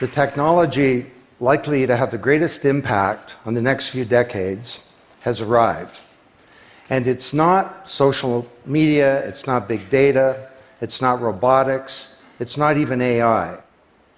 the technology likely to have the greatest impact on the next few decades has arrived. And it's not social media, it's not big data, it's not robotics, it's not even AI.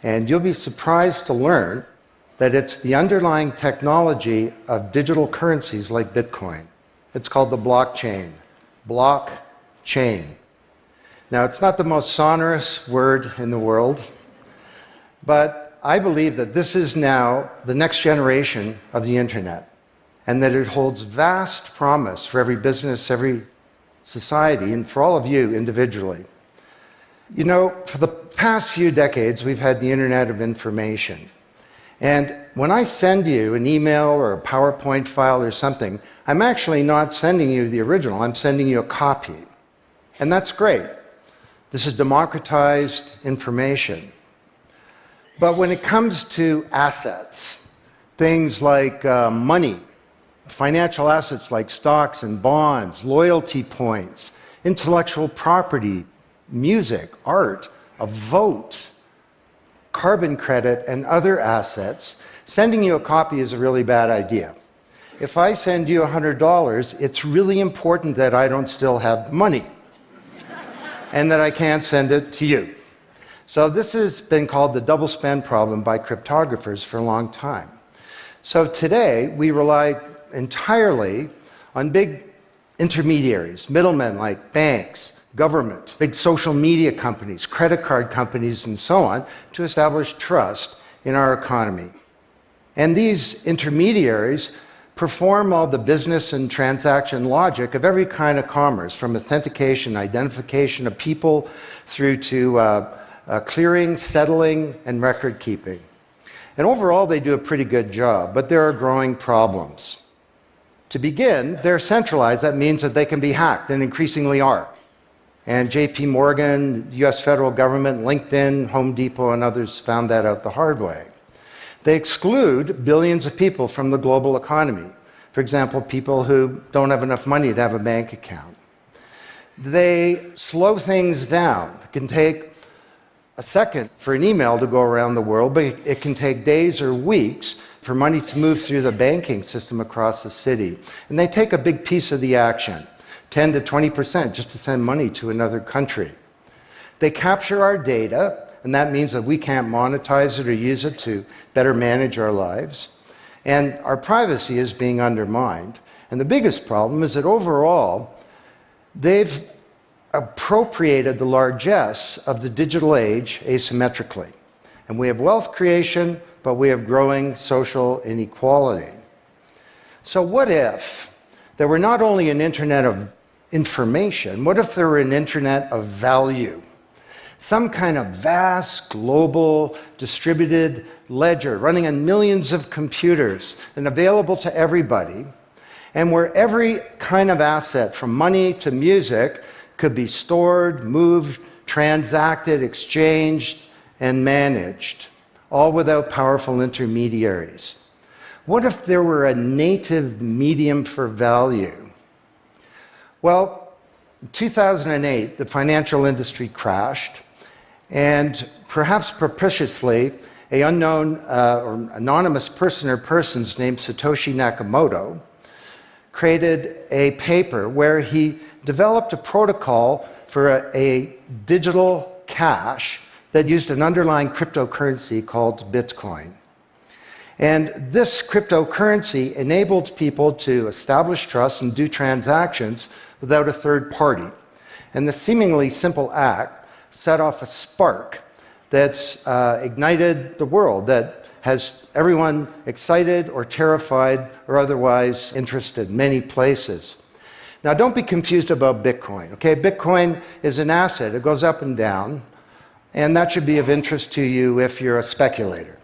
And you'll be surprised to learn that it's the underlying technology of digital currencies like Bitcoin. It's called the blockchain. Blockchain. Now, it's not the most sonorous word in the world, but I believe that this is now the next generation of the internet, and that it holds vast promise for every business, every society, and for all of you individually. You know, for the past few decades, we've had the Internet of Information. And when I send you an email or a PowerPoint file or something, I'm actually not sending you the original, I'm sending you a copy. And that's great. This is democratized information. But when it comes to assets, things like money, financial assets like stocks and bonds, loyalty points, intellectual property, music, art, a vote, carbon credit, and other assets, sending you a copy is a really bad idea. If I send you $100, it's really important that I don't still have money and that I can't send it to you. So this has been called the double spend problem by cryptographers for a long time. So today, we rely entirely on big intermediaries, middlemen like banks, government, big social media companies, credit card companies, and so on, to establish trust in our economy. And these intermediaries perform all the business and transaction logic of every kind of commerce, from authentication, identification of people, through to clearing, settling, and record keeping. And overall, they do a pretty good job, but there are growing problems. To begin, they're centralized. That means that they can be hacked, and increasingly are. And JP Morgan, the US federal government, LinkedIn, Home Depot, and others found that out the hard way. They exclude billions of people from the global economy. For example, people who don't have enough money to have a bank account. They slow things down. It can take a second for an email to go around the world, but it can take days or weeks for money to move through the banking system across the city. And they take a big piece of the action, 10 to 20%, just to send money to another country. They capture our data, and that means that we can't monetize it or use it to better manage our lives. And our privacy is being undermined. And the biggest problem is that overall, they've appropriated the largesse of the digital age asymmetrically. And we have wealth creation, but we have growing social inequality. So what if there were not only an internet of information, what if there were an internet of value? Some kind of vast, global, distributed ledger running on millions of computers and available to everybody, and where every kind of asset, from money to music, could be stored, moved, transacted, exchanged, and managed, all without powerful intermediaries. What if there were a native medium for value? Well, in 2008, the financial industry crashed, and perhaps propitiously, an unknown or anonymous person or persons named Satoshi Nakamoto created a paper where he developed a protocol for a digital cash that used an underlying cryptocurrency called Bitcoin. And this cryptocurrency enabled people to establish trust and do transactions without a third party. And the seemingly simple act set off a spark that's ignited the world, that has everyone excited or terrified or otherwise interested in many places. Now, don't be confused about Bitcoin, okay? Bitcoin is an asset. It goes up and down, and that should be of interest to you if you're a speculator.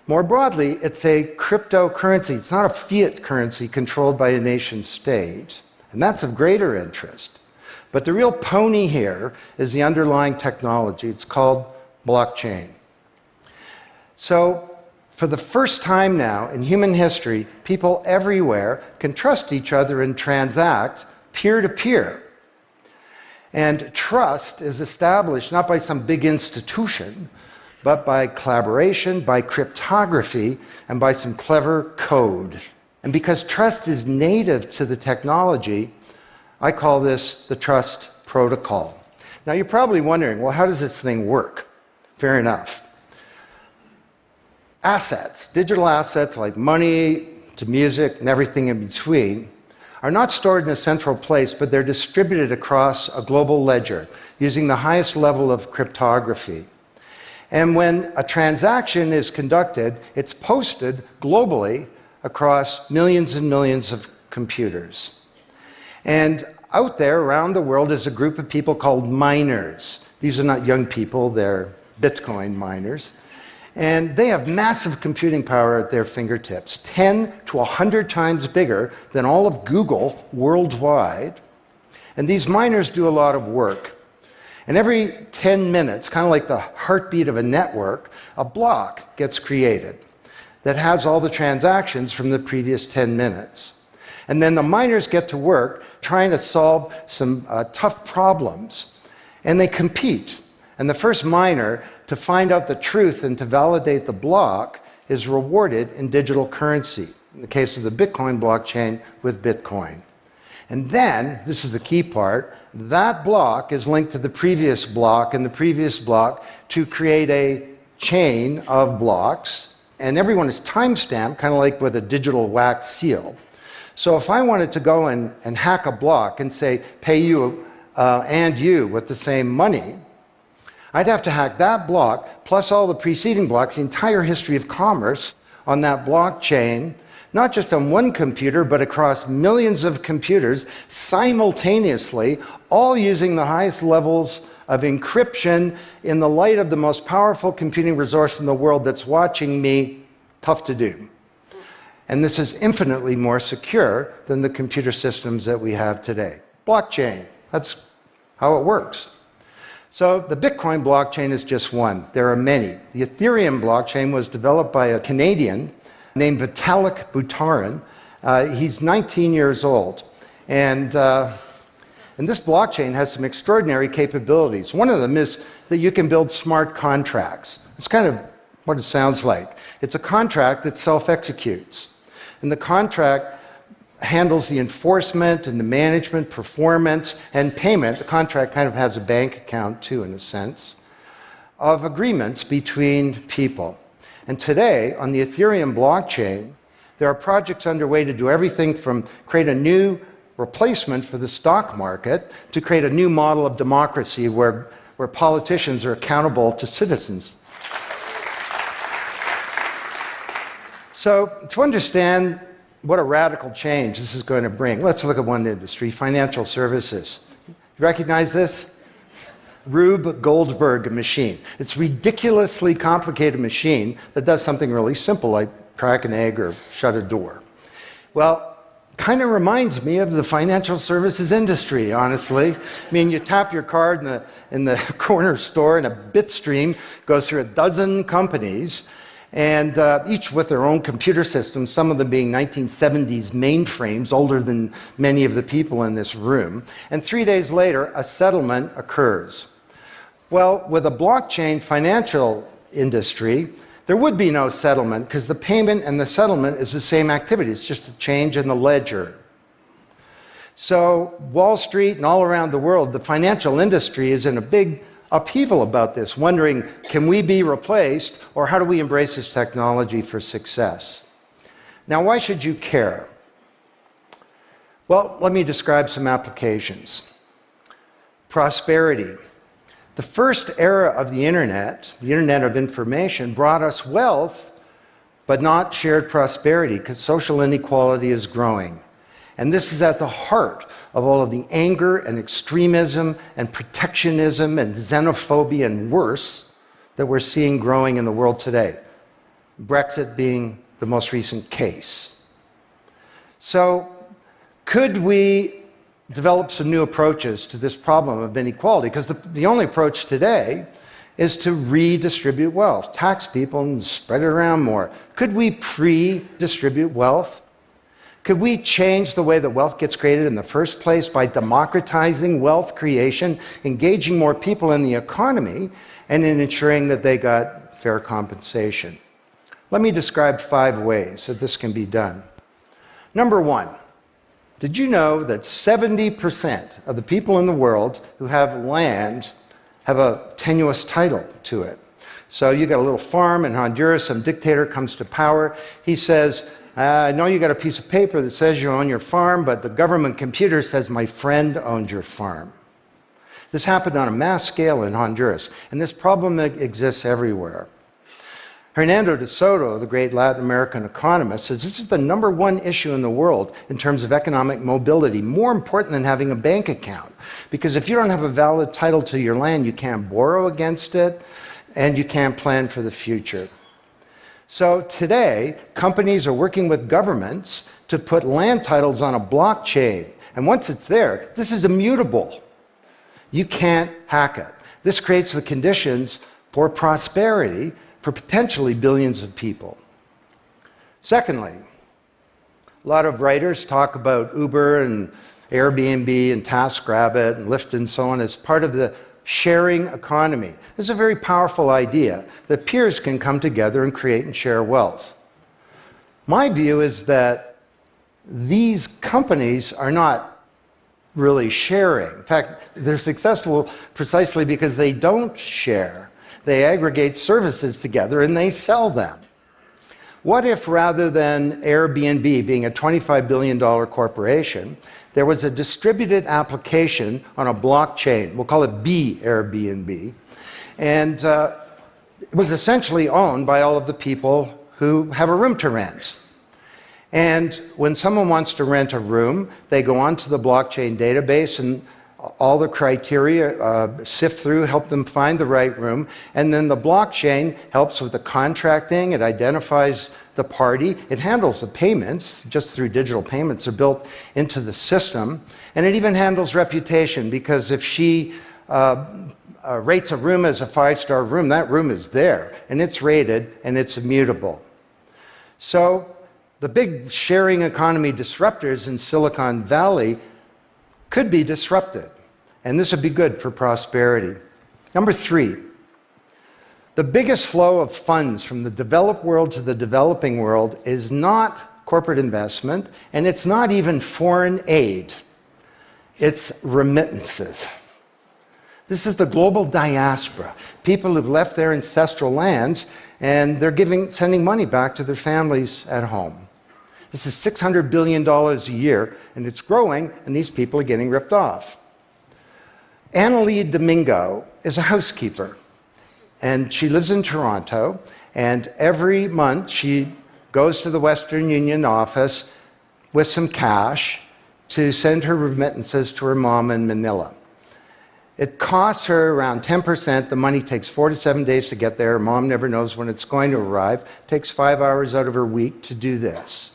More broadly, it's a cryptocurrency. It's not a fiat currency controlled by a nation state, and that's of greater interest. But the real pony here is the underlying technology. It's called blockchain. So, for the first time now in human history, people everywhere can trust each other and transact peer-to-peer. And trust is established not by some big institution, but by collaboration, by cryptography, and by some clever code. And because trust is native to the technology, I call this the trust protocol. Now you're probably wondering, well, how does this thing work? Fair enough. Assets, digital assets like money to music and everything in between, are not stored in a central place, but they're distributed across a global ledger using the highest level of cryptography. And when a transaction is conducted, it's posted globally across millions and millions of computers. And out there around the world is a group of people called miners. These are not young people, they're Bitcoin miners. And they have massive computing power at their fingertips, 10 to 100 times bigger than all of Google worldwide. And these miners do a lot of work. And every 10 minutes, kind of like the heartbeat of a network, a block gets created that has all the transactions from the previous 10 minutes. And then the miners get to work trying to solve some tough problems. And they compete. And the first miner to find out the truth and to validate the block is rewarded in digital currency, in the case of the Bitcoin blockchain with Bitcoin. And then, this is the key part, that block is linked to the previous block and the previous block to create a chain of blocks, and everyone is time-stamped, kind of like with a digital wax seal. So if I wanted to go and hack a block and say, pay you and you with the same money, I'd have to hack that block, plus all the preceding blocks, the entire history of commerce on that blockchain, not just on one computer, but across millions of computers simultaneously, all using the highest levels of encryption in the light of the most powerful computing resource in the world that's watching me. Tough to do. And this is infinitely more secure than the computer systems that we have today. Blockchain, that's how it works. So the Bitcoin blockchain is just one. There are many. The Ethereum blockchain was developed by a Canadian named Vitalik Buterin. He's 19 years old. And this blockchain has some extraordinary capabilities. One of them is that you can build smart contracts. It's kind of what it sounds like. It's a contract that self-executes. And the contract handles the enforcement and the management, performance, and payment. The contract kind of has a bank account too, in a sense, of agreements between people. And today, on the Ethereum blockchain, there are projects underway to do everything from create a new replacement for the stock market to create a new model of democracy where politicians are accountable to citizens. So, to understand what a radical change this is going to bring, let's look at one industry, financial services. You recognize this? Rube Goldberg machine. It's a ridiculously complicated machine that does something really simple, like crack an egg or shut a door. Well, kind of reminds me of the financial services industry, honestly. I mean, you tap your card in the corner store and a bit stream goes through a dozen companies, and each with their own computer systems, some of them being 1970s mainframes, older than many of the people in this room. And 3 days later, a settlement occurs. Well, with a blockchain financial industry, there would be no settlement because the payment and the settlement is the same activity. It's just a change in the ledger. So Wall Street and all around the world, the financial industry is in a big upheaval about this, wondering, can we be replaced, or how do we embrace this technology for success? Now, why should you care? Well, let me describe some applications. Prosperity. The first era of the Internet of information, brought us wealth, but not shared prosperity, because social inequality is growing. And this is at the heart of all of the anger and extremism and protectionism and xenophobia and worse that we're seeing growing in the world today. Brexit being the most recent case. So, could we develop some new approaches to this problem of inequality? Because the only approach today is to redistribute wealth, tax people and spread it around more. Could we pre-distribute wealth? Could we change the way that wealth gets created in the first place by democratizing wealth creation, engaging more people in the economy, and in ensuring that they got fair compensation. Let me describe 5 ways that this can be done. Number 1, did you know that 70% of the people in the world who have land have a tenuous title to it? So you got a little farm in Honduras, some dictator comes to power. He says, I know you got a piece of paper that says you own your farm, but the government computer says my friend owns your farm. This happened on a mass scale in Honduras, and this problem exists everywhere. Hernando de Soto, the great Latin American economist, says this is the number 1 issue in the world in terms of economic mobility, more important than having a bank account. Because if you don't have a valid title to your land, you can't borrow against it, and you can't plan for the future. So today, companies are working with governments to put land titles on a blockchain. And once it's there, this is immutable. You can't hack it. This creates the conditions for prosperity for potentially billions of people. Secondly, a lot of writers talk about Uber and Airbnb and TaskRabbit and Lyft and so on as part of the sharing economy. This is a very powerful idea that peers can come together and create and share wealth. My view is that these companies are not really sharing. In fact, they're successful precisely because they don't share. They aggregate services together and they sell them. What if rather than Airbnb being a $25 billion corporation, there was a distributed application on a blockchain, we'll call it B Airbnb, and it was essentially owned by all of the people who have a room to rent. And when someone wants to rent a room, they go onto the blockchain database and all the criteria sift through, help them find the right room, and then the blockchain helps with the contracting, it identifies the party, it handles the payments, just through digital payments are built into the system, and it even handles reputation, because if she rates a room as a 5-star room, that room is there, and it's rated, and it's immutable. So the big sharing economy disruptors in Silicon Valley could be disrupted, and this would be good for prosperity. Number 3, the biggest flow of funds from the developed world to the developing world is not corporate investment, and it's not even foreign aid. It's remittances. This is the global diaspora, people who've left their ancestral lands, and they're sending money back to their families at home. This is $600 billion a year, and it's growing, and these people are getting ripped off. Annalie Domingo is a housekeeper, and she lives in Toronto, and every month she goes to the Western Union office with some cash to send her remittances to her mom in Manila. It costs her around 10%. The money takes 4 to 7 days to get there. Her mom never knows when it's going to arrive. It takes 5 hours out of her week to do this.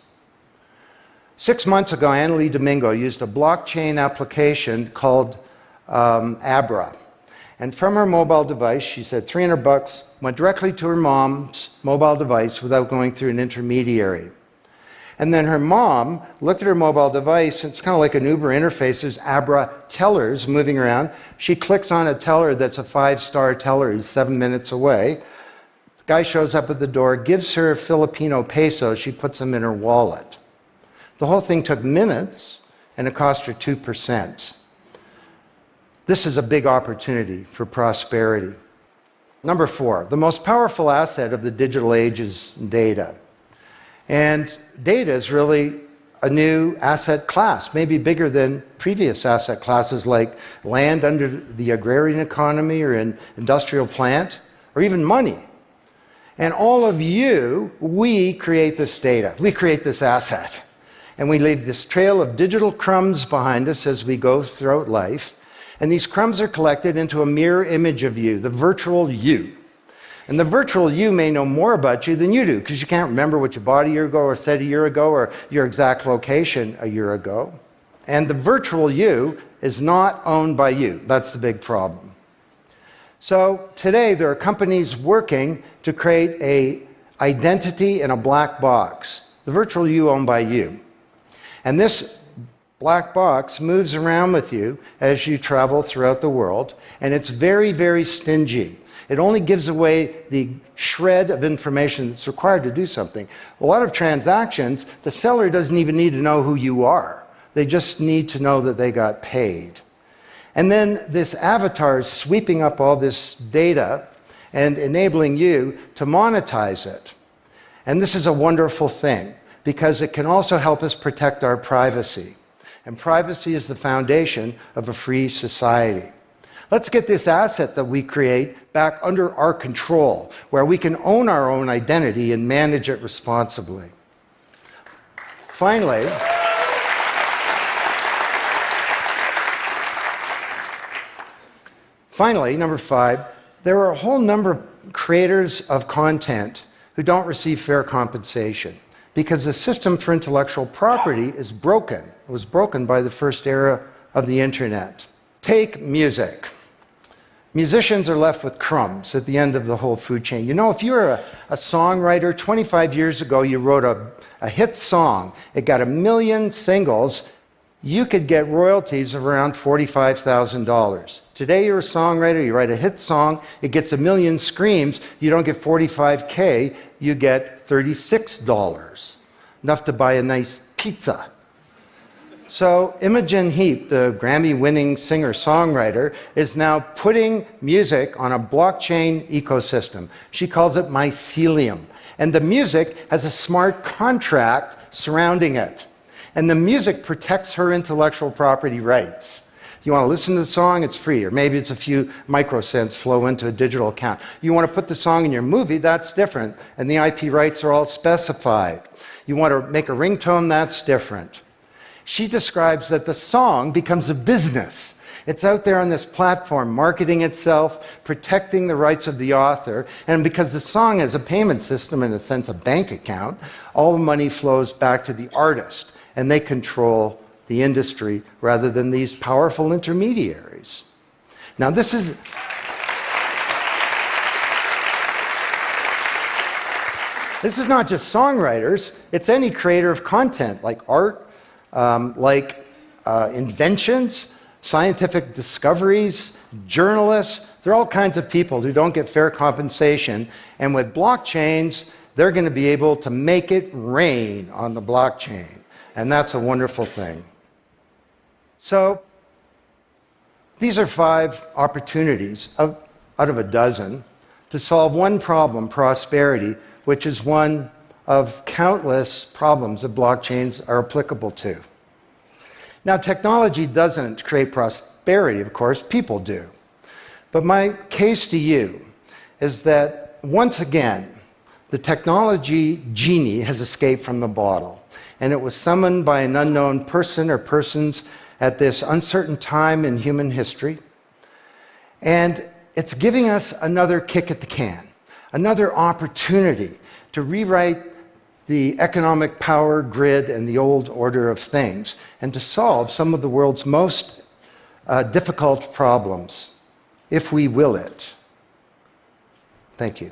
6 months ago, Annalie Domingo used a blockchain application called Abra. And from her mobile device, she said $300 went directly to her mom's mobile device without going through an intermediary. And then her mom looked at her mobile device, it's kind of like an Uber interface, there's Abra tellers moving around. She clicks on a teller that's a 5-star teller, he's 7 minutes away. The guy shows up at the door, gives her Filipino pesos, she puts them in her wallet. The whole thing took minutes, and it cost her 2%. This is a big opportunity for prosperity. Number 4, the most powerful asset of the digital age is data. And data is really a new asset class, maybe bigger than previous asset classes like land under the agrarian economy or an industrial plant, or even money. And all of you, we create this data, we create this asset. And we leave this trail of digital crumbs behind us as we go throughout life. And these crumbs are collected into a mirror image of you, the virtual you. And the virtual you may know more about you than you do, because you can't remember what you bought a year ago or said a year ago or your exact location a year ago. And the virtual you is not owned by you. That's the big problem. So today there are companies working to create an identity in a black box. The virtual you owned by you. And this black box moves around with you as you travel throughout the world, and it's very, very stingy. It only gives away the shred of information that's required to do something. A lot of transactions, the seller doesn't even need to know who you are. They just need to know that they got paid. And then this avatar is sweeping up all this data and enabling you to monetize it. And this is a wonderful thing, because it can also help us protect our privacy. And privacy is the foundation of a free society. Let's get this asset that we create back under our control, where we can own our own identity and manage it responsibly. Finally, number 5, there are a whole number of creators of content who don't receive fair compensation because the system for intellectual property is broken. It was broken by the first era of the internet. Take music. Musicians are left with crumbs at the end of the whole food chain. You know, if you're a songwriter, 25 years ago you wrote a hit song, it got 1 million singles, you could get royalties of around $45,000. Today you're a songwriter, you write a hit song, it gets 1 million streams, you don't get $45K, you get $36. Enough to buy a nice pizza. So Imogen Heap, the Grammy-winning singer-songwriter, is now putting music on a blockchain ecosystem. She calls it mycelium. And the music has a smart contract surrounding it. And the music protects her intellectual property rights. You want to listen to the song, it's free, or maybe it's a few microcents flow into a digital account. You want to put the song in your movie, that's different, and the IP rights are all specified. You want to make a ringtone, that's different. She describes that the song becomes a business. It's out there on this platform, marketing itself, protecting the rights of the author, and because the song is a payment system, in a sense a bank account, all the money flows back to the artist, and they control the industry rather than these powerful intermediaries. Now this is not just songwriters, it's any creator of content, like art, inventions, scientific discoveries, journalists. There are all kinds of people who don't get fair compensation, and with blockchains, they're going to be able to make it rain on the blockchain, and that's a wonderful thing. So these are 5 opportunities out of a dozen to solve one problem, prosperity, which is one of countless problems that blockchains are applicable to. Now, technology doesn't create prosperity, of course, people do. But my case to you is that, once again, the technology genie has escaped from the bottle, and it was summoned by an unknown person or persons at this uncertain time in human history. And it's giving us another kick at the can, another opportunity to rewrite the economic power grid and the old order of things, and to solve some of the world's most difficult problems, if we will it. Thank you.